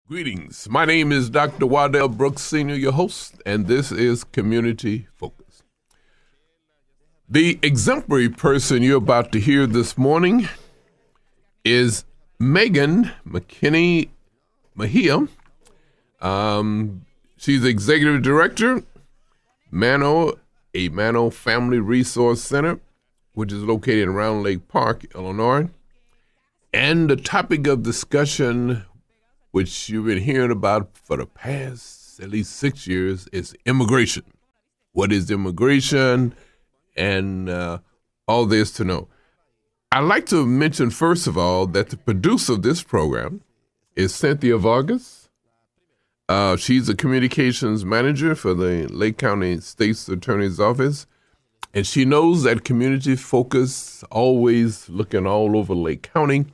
Greetings. My name is Dr. Waddell Brooks, Sr., your host, and this is Community Focus. The exemplary person you're about to hear this morning is Majia MacJunna. She's Executive Director, a Mano Family Resource Center, which is located in Round Lake Park, Illinois. And the topic of discussion, which you've been hearing about for the past at least 6 years, is immigration. What is immigration? And all there's to know. I'd like to mention, first of all, that the producer of this program is Cynthia Vargas. She's a communications manager for the Lake County State's Attorney's Office. And she knows that Community Focus always looking all over Lake County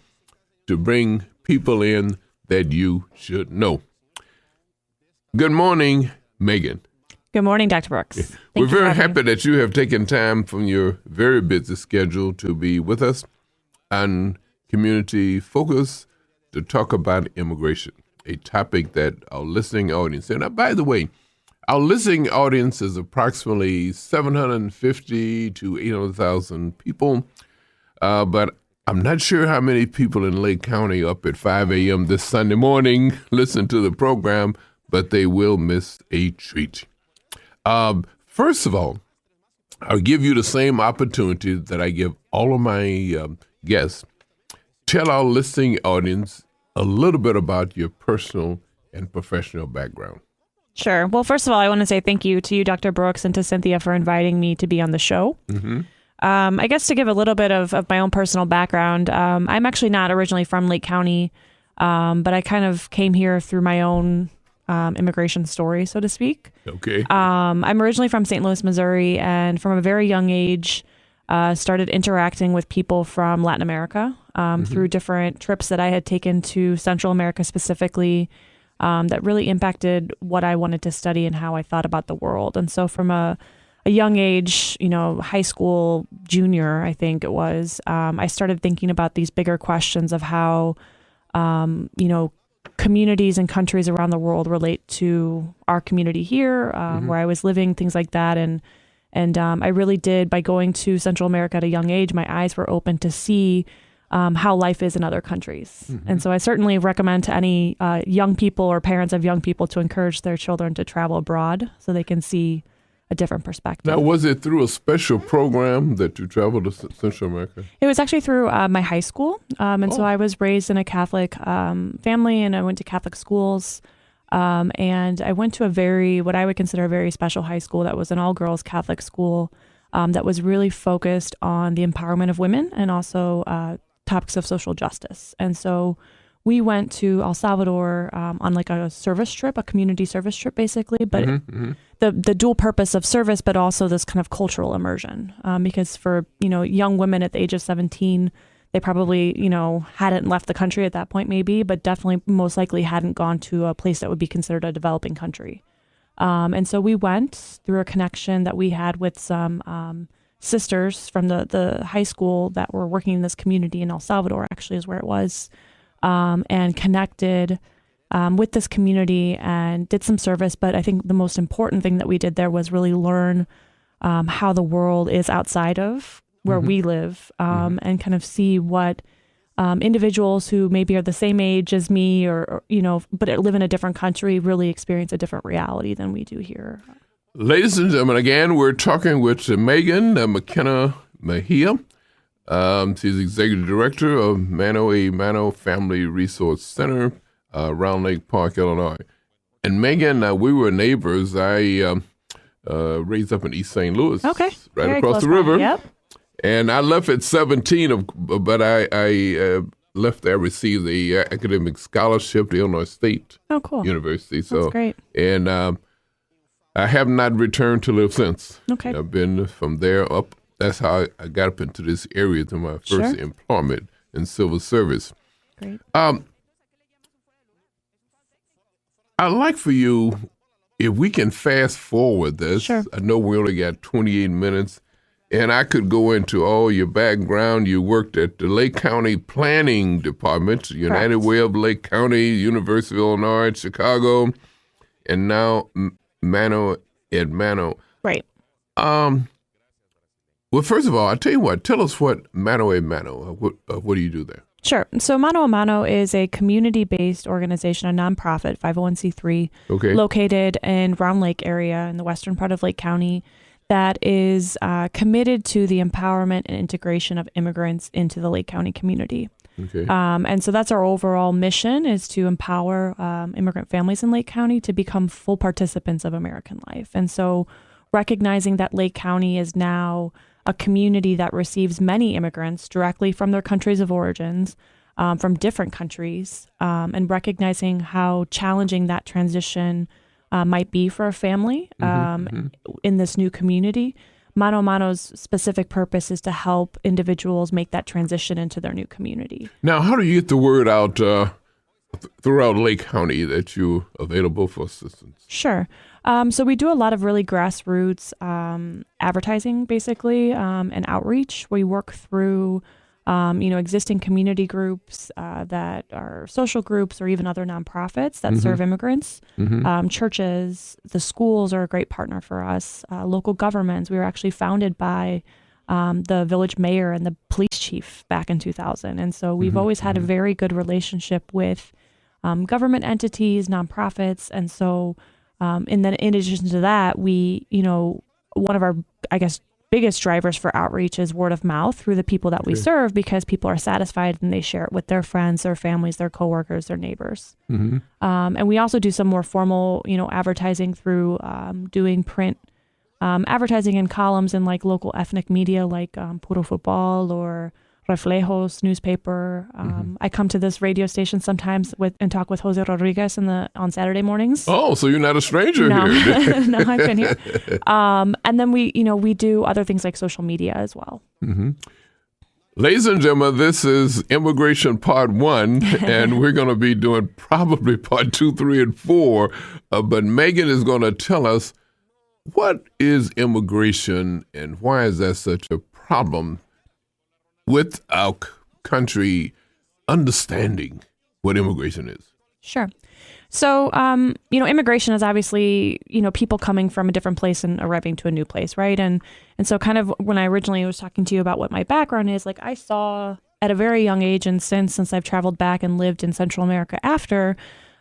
to bring people in that you should know. Good morning, Megan. Good morning, Dr. Brooks. We're very happy that you have taken time from your very busy schedule to be with us on Community Focus to talk about immigration, a topic that our listening audience, and by the way, our listening audience is approximately 750 to 800,000 people, but I'm not sure how many people in Lake County up at 5 a.m. this Sunday morning listen to the program, but they will miss a treat. First of all, I'll give you the same opportunity that I give all of my guests. Tell our listening audience a little bit about your personal and professional background. Sure. Well, first of all, I want to say thank you to you, Dr. Brooks, and to Cynthia for inviting me to be on the show. Mm-hmm. I guess to give a little bit of my own personal background, I'm actually not originally from Lake County, but I kind of came here through my own immigration story, so to speak. Okay. I'm originally from St. Louis, Missouri, and from a very young age, started interacting with people from Latin America through different trips that I had taken to Central America specifically, that really impacted what I wanted to study and how I thought about the world. And so from a young age, high school, junior, I think it was, I started thinking about these bigger questions of how, communities and countries around the world relate to our community here, where I was living, things like that. And I really did, by going to Central America at a young age, my eyes were open to see how life is in other countries. Mm-hmm. And so I certainly recommend to any young people or parents of young people to encourage their children to travel abroad so they can see a different perspective. Now, was it through a special program that you traveled to Central America? It was actually through my high school. So I was raised in a Catholic family, and I went to Catholic schools. And I went to what I would consider a very special high school that was an all-girls Catholic school that was really focused on the empowerment of women and also topics of social justice. And so we went to El Salvador on like a service trip, a community service trip, basically. But the dual purpose of service, but also this kind of cultural immersion, because for young women at the age of 17, they probably hadn't left the country at that point, maybe, but definitely most likely hadn't gone to a place that would be considered a developing country. And so we went through a connection that we had with some sisters from the high school that were working in this community in El Salvador, actually is where it was. And connected with this community and did some service. But I think the most important thing that we did there was really learn how the world is outside of where we live, and kind of see what individuals who maybe are the same age as me or but live in a different country really experience a different reality than we do here. Ladies and gentlemen, again, we're talking with Majia MacJunna. She's Executive Director of Mano Family Resource Center, Round Lake Park, Illinois. And Megan, we were neighbors. I raised up in East St. Louis, right very across the river. Yep. And I left at 17, but I left there, received the academic scholarship, the Illinois State University. So, that's great. And I have not returned to live since. Okay. I've been from there up. That's how I got up into this area to my first employment in civil service. Great. I'd like for you, if we can fast forward this. Sure. I know we only got 28 minutes. And I could go into all your background. You worked at the Lake County Planning Department, United Way of Lake County, University of Illinois, Chicago, and now Mano at Mano. Right. Well, first of all, I'll tell you what. Tell us what Mano at Mano. What do you do there? Sure. So Mano a Mano is a community-based organization, a nonprofit, 501c3, located in Round Lake area in the western part of Lake County, that is committed to the empowerment and integration of immigrants into the Lake County community. Okay. And so that's our overall mission, is to empower immigrant families in Lake County to become full participants of American life. And so recognizing that Lake County is now a community that receives many immigrants directly from their countries of origins, from different countries, and recognizing how challenging that transition might be for a family in this new community. Mano a Mano's specific purpose is to help individuals make that transition into their new community. Now, how do you get the word out throughout Lake County that you're available for assistance? Sure. So we do a lot of really grassroots advertising, basically, and outreach. We work through, existing community groups that are social groups or even other nonprofits that serve immigrants. Churches, the schools are a great partner for us. Local governments. We were actually founded by the village mayor and the police chief back in 2000. And so we've always had a very good relationship with government entities, nonprofits. And so in addition to that, we, one of our, biggest drivers for outreach is word of mouth through the people that we serve, because people are satisfied and they share it with their friends, their families, their coworkers, their neighbors. And we also do some more formal, advertising through doing print advertising in columns in like local ethnic media like Puro Football or Reflejos newspaper. I come to this radio station sometimes and talk with Jose Rodriguez on Saturday mornings. Oh, so you're not a stranger here. No, I've been here. And then we do other things like social media as well. Ladies and gentlemen, this is Immigration Part 1, and we're going to be doing probably Part 2, 3, and 4. But Megan is going to tell us, what is immigration and why is that such a problem with our country understanding what immigration is? Sure. So, immigration is obviously, people coming from a different place and arriving to a new place, right? And so kind of when I originally was talking to you about what my background is, like I saw at a very young age, and since I've traveled back and lived in Central America after,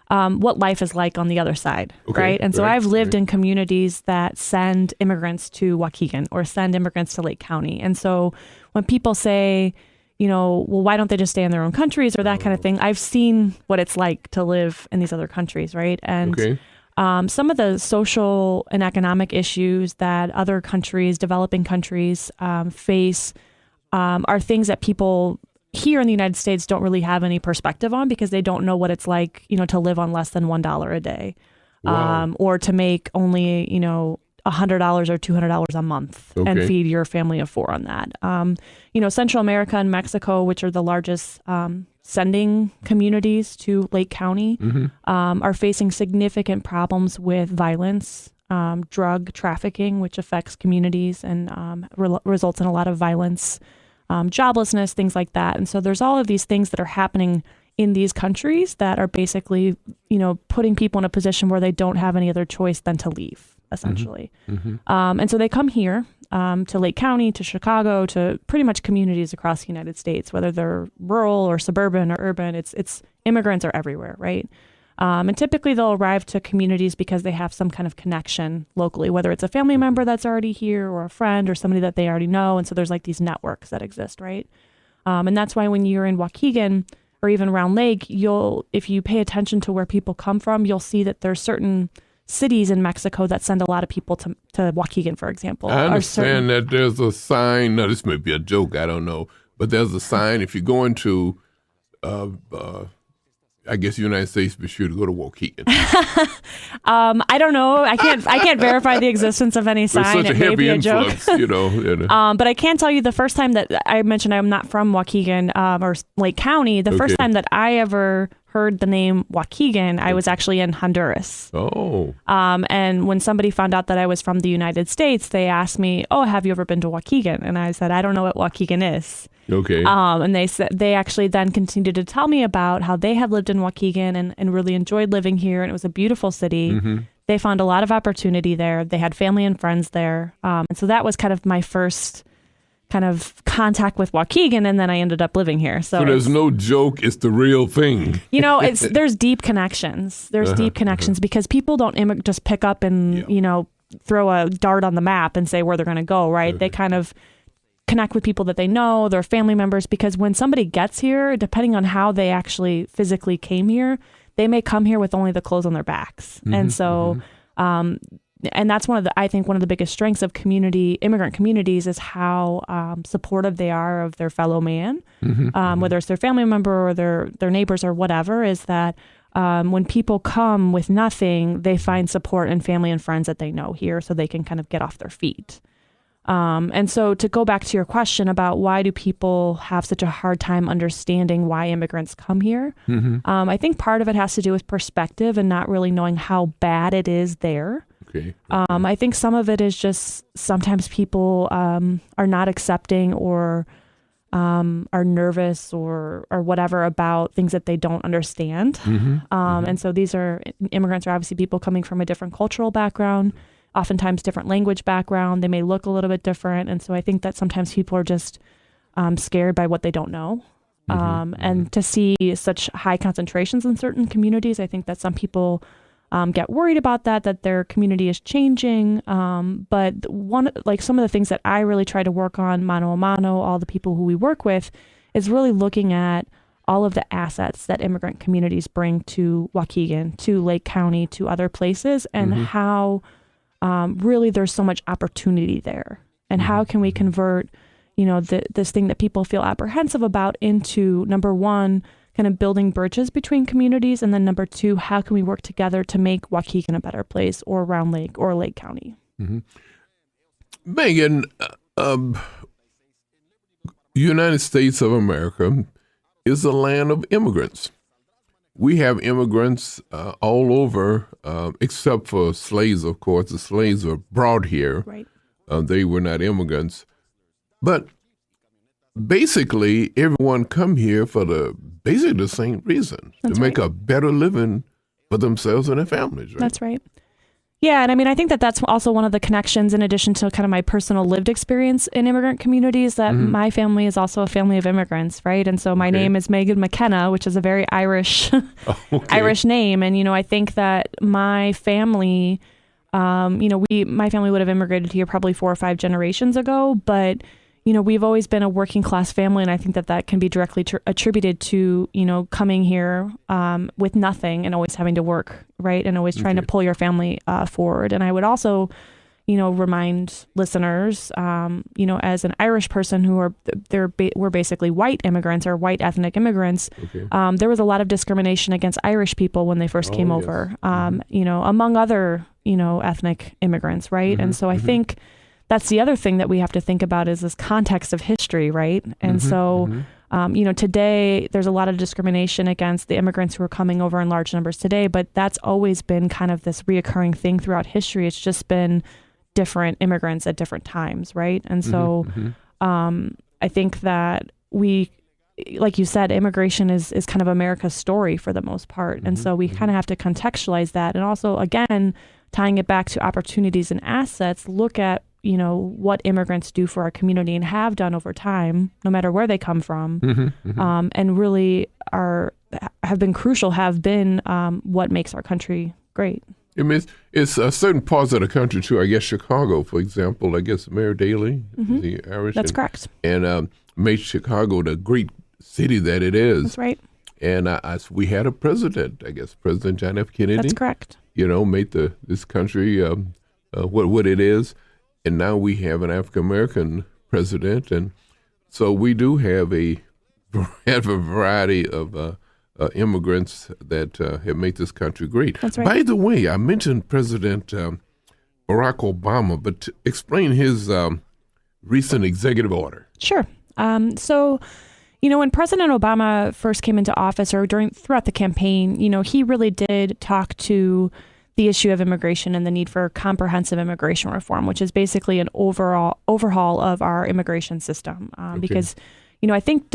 what life is like on the other side, right? And so I've lived in communities that send immigrants to Waukegan or send immigrants to Lake County. And so when people say, well, why don't they just stay in their own countries or that kind of thing, I've seen what it's like to live in these other countries, right? And some of the social and economic issues that other countries, developing countries, face are things that people here in the United States don't really have any perspective on, because they don't know what it's like, to live on less than $1 a day, or to make only, $100 or $200 a month and feed your family of 4 on that. Central America and Mexico, which are the largest sending communities to Lake County, are facing significant problems with violence, drug trafficking, which affects communities and results in a lot of violence, joblessness, things like that. And so there's all of these things that are happening in these countries that are basically, putting people in a position where they don't have any other choice than to leave, essentially. And so they come here to Lake County, to Chicago, to pretty much communities across the United States, whether they're rural or suburban or urban. It's immigrants are everywhere, right? And typically they'll arrive to communities because they have some kind of connection locally, whether it's a family member that's already here or a friend or somebody that they already know. And so there's like these networks that exist, right? And that's why when you're in Waukegan or even Round Lake, if you pay attention to where people come from, you'll see that there's certain cities in Mexico that send a lot of people to Waukegan, for example. I understand that there's a sign. Now, this may be a joke, I don't know. But there's a sign if you're going to I guess the United States, be sure to go to Waukegan. I don't know. I can't verify the existence of any sign. It's such a heavy influx, But I can tell you the first time that I mentioned I'm not from Waukegan or Lake County, the first time that I ever heard the name Waukegan, I was actually in Honduras. Oh. And when somebody found out that I was from the United States, they asked me, "Oh, have you ever been to Waukegan?" And I said, "I don't know what Waukegan is." Okay. And they said they actually then continued to tell me about how they had lived in Waukegan and really enjoyed living here, and it was a beautiful city. They found a lot of opportunity there. They had family and friends there, and so that was kind of my first kind of contact with Waukegan, and then I ended up living here. So there's no joke; it's the real thing. There's deep connections. There's deep connections because people don't just pick up and throw a dart on the map and say where they're going to go. Right? They kind of connect with people that they know, their family members, because when somebody gets here, depending on how they actually physically came here, they may come here with only the clothes on their backs. And so, and that's I think one of the biggest strengths of immigrant communities is how supportive they are of their fellow man, whether it's their family member or their neighbors or whatever, is that when people come with nothing, they find support in family and friends that they know here so they can kind of get off their feet. And so to go back to your question about why do people have such a hard time understanding why immigrants come here, I think part of it has to do with perspective and not really knowing how bad it is there. Okay. I think some of it is just sometimes people are not accepting or are nervous or whatever about things that they don't understand. And so immigrants are obviously people coming from a different cultural background, oftentimes different language background. They may look a little bit different. And so I think that sometimes people are just scared by what they don't know. And to see such high concentrations in certain communities, I think that some people get worried about that their community is changing. But some of the things that I really try to work on mano a mano, all the people who we work with, is really looking at all of the assets that immigrant communities bring to Waukegan, to Lake County, to other places, and how really there's so much opportunity there. And how can we convert, this thing that people feel apprehensive about into, number one, kind of building bridges between communities, and then number two, how can we work together to make Waukegan a better place, or Round Lake or Lake County? Megan, United States of America is a land of immigrants. We have immigrants all over, except for slaves, of course. The slaves were brought here. Right. They were not immigrants. But basically, everyone come here for basically the same reason, to make a better living for themselves and their families. Right? That's right. Yeah, and I mean, I think that that's also one of the connections, in addition to kind of my personal lived experience in immigrant communities, that my family is also a family of immigrants, right? And so my name is Majia MacJunna, which is a very Irish Irish name. And, I think that my family, my family would have immigrated here probably 4 or 5 generations ago, but we've always been a working class family, and I think that can be directly attributed to, coming here with nothing and always having to work, right? And always trying to pull your family forward. And I would also, remind listeners, as an Irish person we're basically white immigrants or white ethnic immigrants. There was a lot of discrimination against Irish people when they first came over, among other, ethnic immigrants, right? And so I think that's the other thing that we have to think about is this context of history, right? And so, today there's a lot of discrimination against the immigrants who are coming over in large numbers today, but that's always been kind of this reoccurring thing throughout history. It's just been different immigrants at different times, right? And so I think that like you said, immigration is kind of America's story for the most part. And so we kind of have to contextualize that. And also, again, tying it back to opportunities and assets, look at what immigrants do for our community and have done over time, no matter where they come from, and really have been what makes our country great. I mean, it's certain parts of the country too. I guess Chicago, for example. I guess Mayor Daley, the Irish. That's correct. And made Chicago the great city that it is. That's right. And we had a president, I guess, President John F. Kennedy. That's correct. Made this country what it is. And now we have an African-American president. And so we do have a variety of immigrants that have made this country great. That's right. By the way, I mentioned President Barack Obama, but explain his recent executive order. Sure. So, When President Obama first came into office or throughout the campaign, he really did talk to the issue of immigration and the need for comprehensive immigration reform, which is basically an overhaul of our immigration system. Because, I think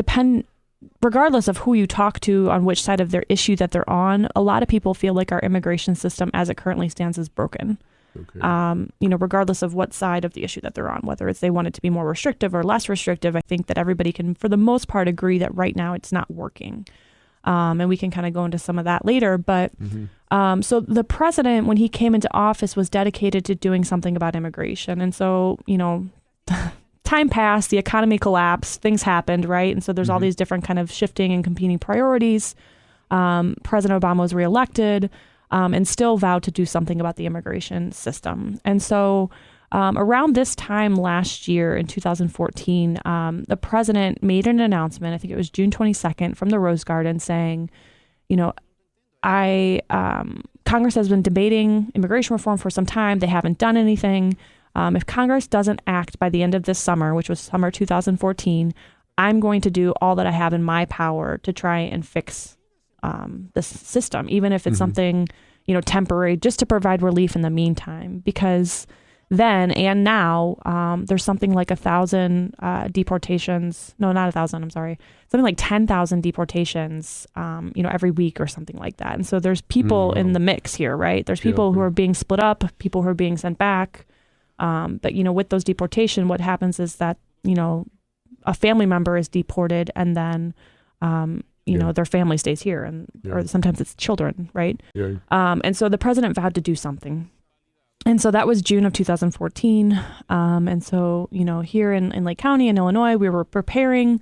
regardless of who you talk to on which side of their issue that they're on, a lot of people feel like our immigration system as it currently stands is broken. Regardless of what side of the issue that they're on, whether it's they want it to be more restrictive or less restrictive, I think that everybody can, for the most part, agree that right now it's not working. And we can kind of go into some of that later. But so the president, when he came into office, was dedicated to doing something about immigration. And so, time passed, the economy collapsed, things happened, right? And so there's all these different kind of shifting and competing priorities. President Obama was reelected. And still vowed to do something about the immigration system. And so around this time last year in 2014, the president made an announcement, I think it was June 22nd, from the Rose Garden saying, Congress has been debating immigration reform for some time. They haven't done anything. If Congress doesn't act by the end of this summer, which was summer 2014, I'm going to do all that I have in my power to try and fix this system, even if it's something, temporary, just to provide relief in the meantime. Because then and now, there's something like 1,000 deportations. No, not 1,000. I'm sorry. Something like 10,000 deportations, every week or something like that. And so there's people in the mix here, right? There's people who are being split up, people who are being sent back. But with those deportation, what happens is that, a family member is deported and then, their family stays here or sometimes it's children, right? And so the president vowed to do something. And so that was June of 2014. And so, here in Lake County in Illinois, we were preparing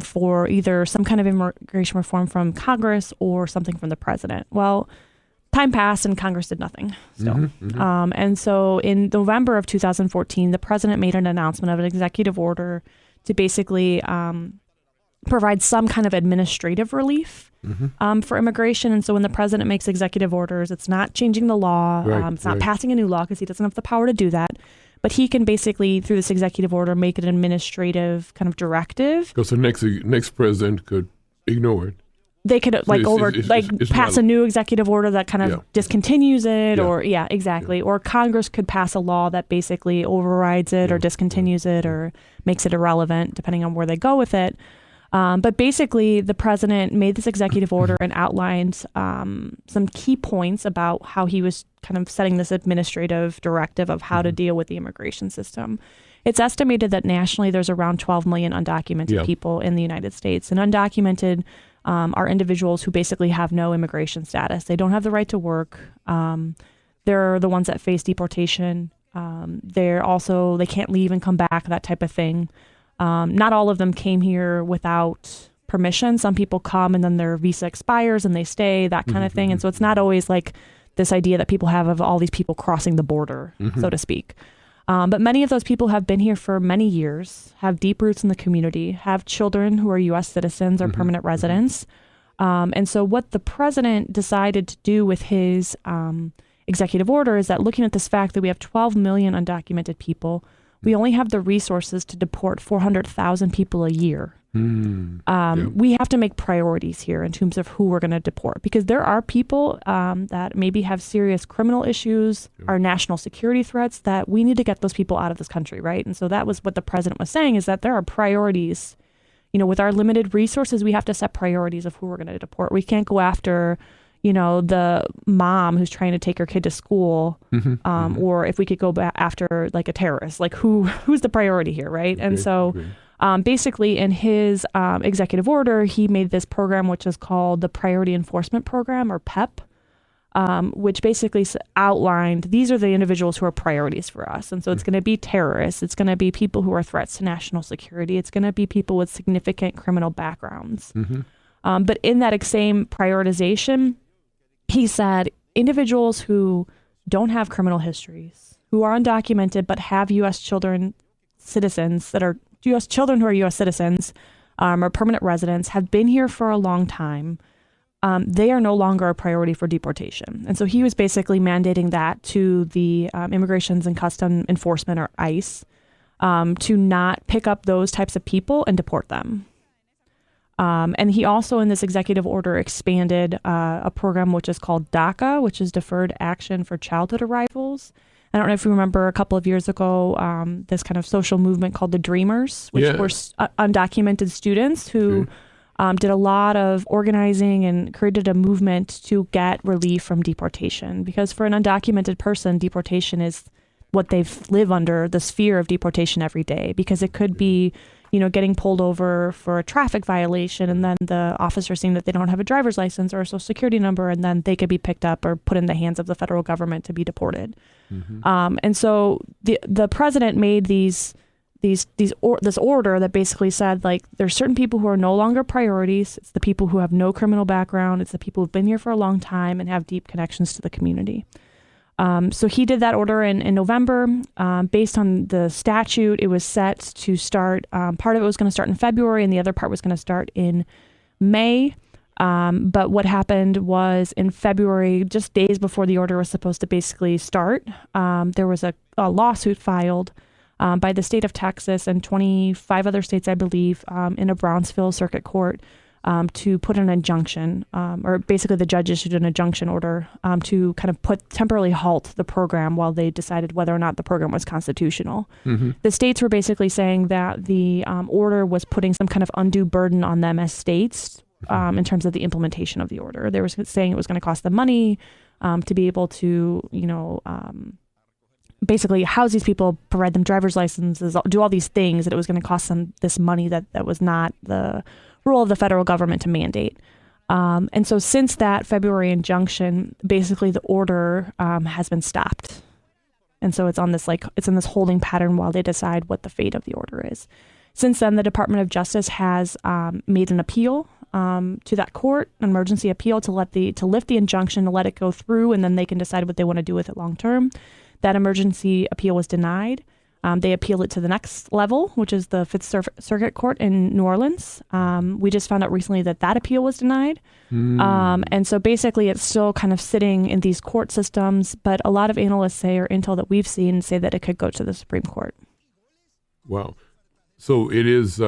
for either some kind of immigration reform from Congress or something from the president. Well, time passed and Congress did nothing still. And so in November of 2014, the president made an announcement of an executive order to basically provide some kind of administrative relief for immigration. And so when the president makes executive orders, it's not changing the law. It's not passing a new law because he doesn't have the power to do that. But he can basically, through this executive order, make an administrative kind of directive. Because the next president could ignore it. They could pass a new executive order that kind of discontinues it or Congress could pass a law that basically overrides it or discontinues it or makes it irrelevant depending on where they go with it. But basically, the president made this executive order and outlined some key points about how he was kind of setting this administrative directive of how to deal with the immigration system. It's estimated that nationally there's around 12 million undocumented people in the United States. And undocumented are individuals who basically have no immigration status. They don't have the right to work. They're the ones that face deportation. They can't leave and come back, that type of thing. Not all of them came here without permission. Some people come and then their visa expires and they stay, that kind of thing. And so it's not always like this idea that people have of all these people crossing the border, so to speak. But many of those people have been here for many years, have deep roots in the community, have children who are U.S. citizens or permanent residents. And so what the president decided to do with his executive order is that looking at this fact that we have 12 million undocumented people, we only have the resources to deport 400,000 people a year. We have to make priorities here in terms of who we're going to deport, because there are people that maybe have serious criminal issues, are national security threats, that we need to get those people out of this country, right? And so that was what the president was saying, is that there are priorities. With our limited resources, we have to set priorities of who we're going to deport. We can't go after the mom who's trying to take her kid to school, or if we could go after like a terrorist, like who's the priority here, right? And so basically in his executive order, he made this program, which is called the Priority Enforcement Program, or PEP, which basically outlined these are the individuals who are priorities for us. And so it's going to be terrorists. It's going to be people who are threats to national security. It's going to be people with significant criminal backgrounds. But in that same prioritization, he said individuals who don't have criminal histories, who are undocumented but have U.S. citizens that are U.S. children who are U.S. citizens or permanent residents, have been here for a long time, they are no longer a priority for deportation. And so he was basically mandating that to the Immigrations and Customs Enforcement, or ICE, to not pick up those types of people and deport them. And he also, in this executive order, expanded a program which is called DACA, which is Deferred Action for Childhood Arrivals. I don't know if you remember a couple of years ago, this kind of social movement called the Dreamers, which were undocumented students who did a lot of organizing and created a movement to get relief from deportation. Because for an undocumented person, deportation is what they live under, the sphere of deportation every day, because it could be, getting pulled over for a traffic violation, and then the officer seeing that they don't have a driver's license or a social security number, and then they could be picked up or put in the hands of the federal government to be deported. And so the president made this order that basically said, like, there's certain people who are no longer priorities. It's the people who have no criminal background. It's the people who've been here for a long time and have deep connections to the community. So he did that order in November. Based on the statute, it was set to start, part of it was going to start in February and the other part was going to start in May. But what happened was in February, just days before the order was supposed to basically start, there was a lawsuit filed by the state of Texas and 25 other states, I believe, in a Brownsville circuit court to put an injunction, or basically the judge issued an injunction order to kind of temporarily halt the program while they decided whether or not the program was constitutional. The states were basically saying that the order was putting some kind of undue burden on them as states in terms of the implementation of the order. They were saying it was going to cost them money to be able to, basically house these people, provide them driver's licenses, do all these things, that it was going to cost them this money that was not the role of the federal government to mandate. And so since that February injunction, basically the order has been stopped. And so it's in this holding pattern while they decide what the fate of the order is. Since then, the Department of Justice has made an appeal to that court, an emergency appeal to lift the injunction, to let it go through, and then they can decide what they want to do with it long term. That emergency appeal was denied. They appealed it to the next level, which is the Fifth Circuit Court in New Orleans. We just found out recently that appeal was denied. And so basically it's still kind of sitting in these court systems, but a lot of analysts say, or intel that we've seen, say that it could go to the Supreme Court. Wow. So it is,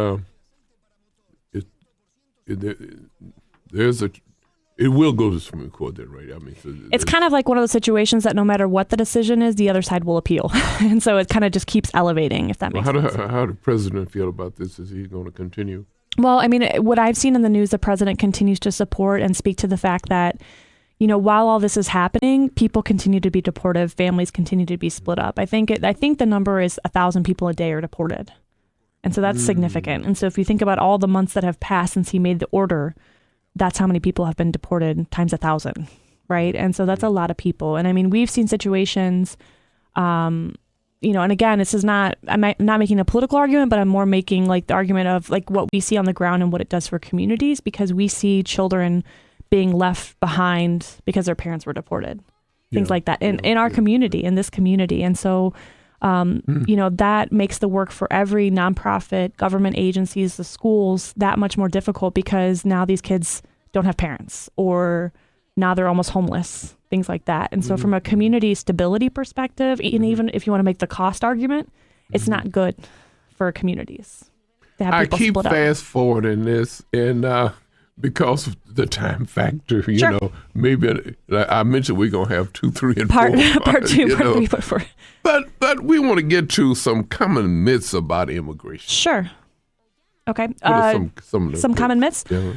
it will go to the Supreme Court then, right? I mean, it's kind of like one of those situations that no matter what the decision is, the other side will appeal. And so it kind of just keeps elevating, if that makes sense. How does the president feel about this? Is he going to continue? Well, I mean, what I've seen in the news, the president continues to support and speak to the fact that, while all this is happening, people continue to be deported, families continue to be split up. I think the number is 1,000 people a day are deported. And so that's significant. And so if you think about all the months that have passed since he made the order, that's how many people have been deported times 1,000, right? And so that's a lot of people. And I mean, we've seen situations, and again, this is not, I'm not making a political argument, but I'm more making like the argument of like what we see on the ground and what it does for communities, because we see children being left behind because their parents were deported, things like that in our community, in this community. And so, that makes the work for every nonprofit, government agencies, the schools, that much more difficult, because now these kids don't have parents, or now they're almost homeless, things like that. And so from a community stability perspective, and even if you want to make the cost argument, it's not good for communities to have people keep split up. fast forwarding this, and because of the time factor, maybe I mentioned we're going to have 2, 3, and 4. Part 2, part 3, part 4. But we want to get to some common myths about immigration. Sure. Okay. Some common myths. Yeah.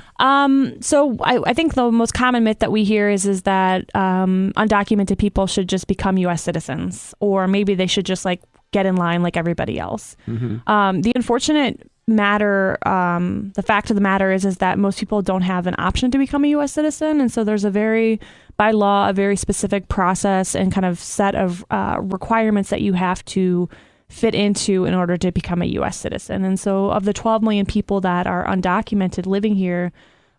So I think the most common myth that we hear is that undocumented people should just become U.S. citizens, or maybe they should just like get in line like everybody else. The unfortunate the fact of the matter is that most people don't have an option to become a U.S. citizen. And so there's by law, a very specific process and kind of set of requirements that you have to fit into in order to become a U.S. citizen. And so of the 12 million people that are undocumented living here,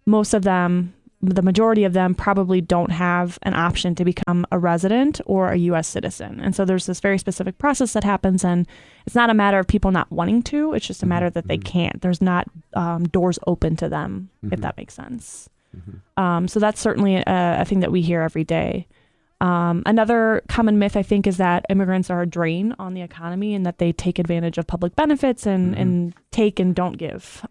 most of them, the majority of them, probably don't have an option to become a resident or a U.S. citizen. And so there's this very specific process that happens, and it's not a matter of people not wanting to, it's just a matter that they can't. There's not doors open to them, if that makes sense. So that's certainly a thing that we hear every day. Another common myth, I think, is that immigrants are a drain on the economy and that they take advantage of public benefits and take and don't give.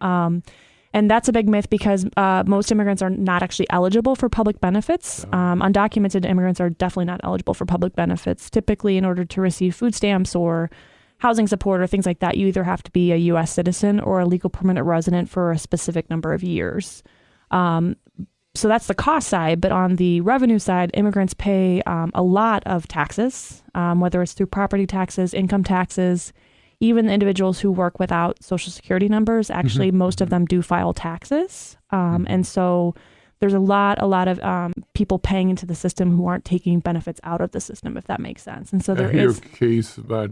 And that's a big myth because most immigrants are not actually eligible for public benefits. Undocumented immigrants are definitely not eligible for public benefits. Typically, in order to receive food stamps or housing support or things like that, you either have to be a U.S. citizen or a legal permanent resident for a specific number of years. So that's the cost side. But on the revenue side, immigrants pay a lot of taxes, whether it's through property taxes, income taxes. Even the individuals who work without Social Security numbers, actually, most of them do file taxes. And so there's a lot of people paying into the system who aren't taking benefits out of the system, if that makes sense. And so there is a case about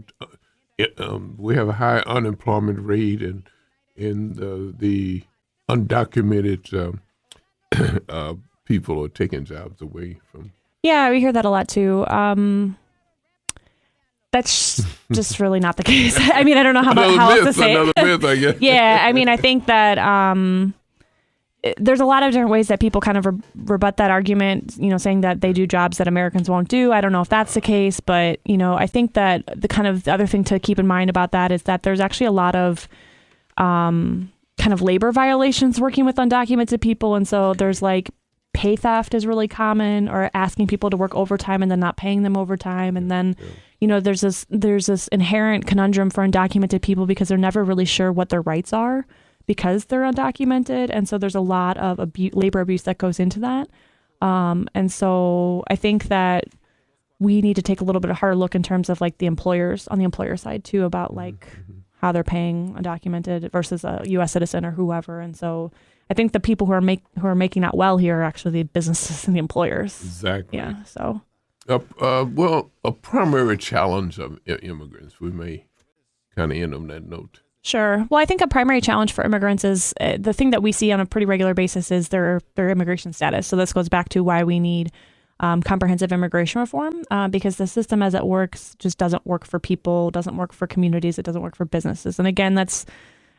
we have a high unemployment rate in the undocumented people are taking jobs away from. Yeah, we hear that a lot too. That's just really not the case. I mean, I don't know how else to say another myth, I guess. Yeah, I mean, I think that there's a lot of different ways that people kind of rebut that argument, saying that they do jobs that Americans won't do. I don't know if that's the case, but, I think that the other thing to keep in mind about that is that there's actually a lot of kind of labor violations working with undocumented people. And so there's like pay theft is really common, or asking people to work overtime and then not paying them overtime. And then, there's this inherent conundrum for undocumented people because they're never really sure what their rights are because they're undocumented. And so there's a lot of labor abuse that goes into that. And so I think that we need to take a little bit of harder look in terms of like the employers on the employer side too, about like how they're paying undocumented versus a U.S. citizen or whoever. And so I think the people who are making that well here are actually the businesses and the employers. Exactly. Yeah. So. A primary challenge of immigrants. We may kind of end on that note. Sure. Well, I think a primary challenge for immigrants is the thing that we see on a pretty regular basis is their immigration status. So this goes back to why we need comprehensive immigration reform, because the system as it works just doesn't work for people, doesn't work for communities, it doesn't work for businesses. And again,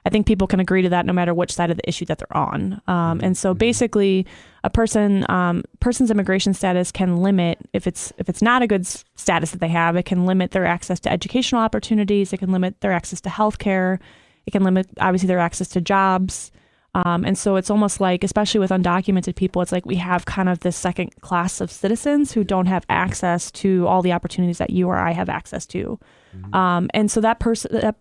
I think people can agree to that no matter which side of the issue that they're on. And so basically a person's immigration status can limit, if it's not a good status that they have, it can limit their access to educational opportunities. It can limit their access to healthcare. It can limit, obviously, their access to jobs. And so it's almost like, especially with undocumented people, it's like we have kind of this second class of citizens who don't have access to all the opportunities that you or I have access to. And so that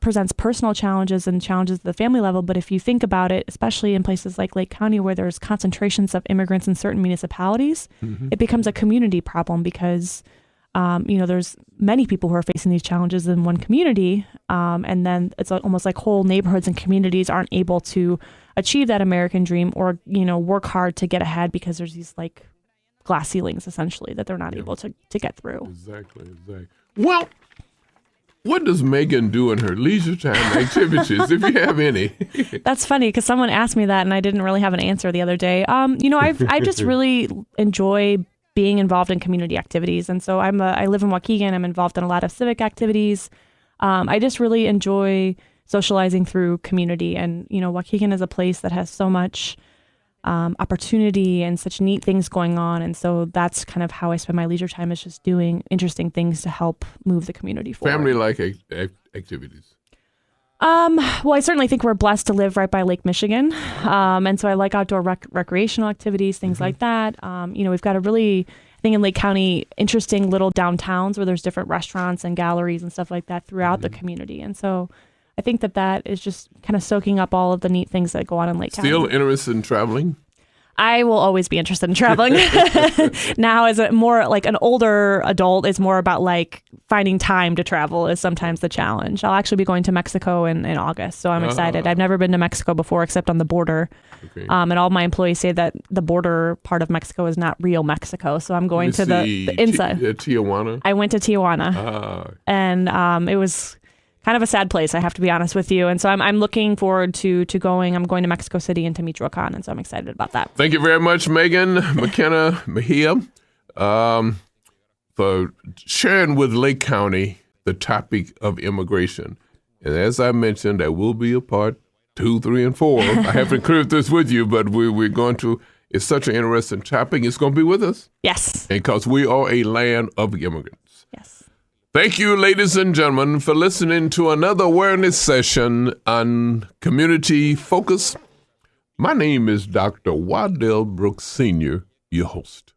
presents personal challenges and challenges at the family level. But if you think about it, especially in places like Lake County, where there's concentrations of immigrants in certain municipalities, it becomes a community problem because, there's many people who are facing these challenges in one community. And then it's almost like whole neighborhoods and communities aren't able to achieve that American dream or, work hard to get ahead because there's these like glass ceilings essentially that they're not able to get through. Exactly. Well, what does Megan do in her leisure time activities, if you have any? That's funny because someone asked me that and I didn't really have an answer the other day. I just really enjoy being involved in community activities. And so I live in Waukegan. I'm involved in a lot of civic activities. I just really enjoy socializing through community. And, Waukegan is a place that has so much opportunity and such neat things going on. And so that's kind of how I spend my leisure time, is just doing interesting things to help move the community forward. Family-like activities. Well, I certainly think we're blessed to live right by Lake Michigan. And so I like outdoor recreational activities, things like that. We've got a really, I think in Lake County, interesting little downtowns where there's different restaurants and galleries and stuff like that throughout the community. And so I think that is just kind of soaking up all of the neat things that go on in Lake County. Still interested in traveling? I will always be interested in traveling. Now, as more like an older adult, it's more about like finding time to travel is sometimes the challenge. I'll actually be going to Mexico in August, so I'm excited. I've never been to Mexico before except on the border. Okay. And all my employees say that the border part of Mexico is not real Mexico, so I'm going to the inside. Tijuana? I went to Tijuana, and it was kind of a sad place, I have to be honest with you. And so I'm looking forward to going. I'm going to Mexico City and to Michoacan, and so I'm excited about that. Thank you very much, Megan MacJunna Majia, for sharing with Lake County the topic of immigration. And as I mentioned, there will be a part 2, 3, and 4. I haven't cleared this with you, but we're going to. It's such an interesting topic. It's going to be with us. Yes. Because we are a land of immigrants. Yes. Thank you, ladies and gentlemen, for listening to another awareness session on community focus My name is Dr. Waddell Brooks Sr., your host.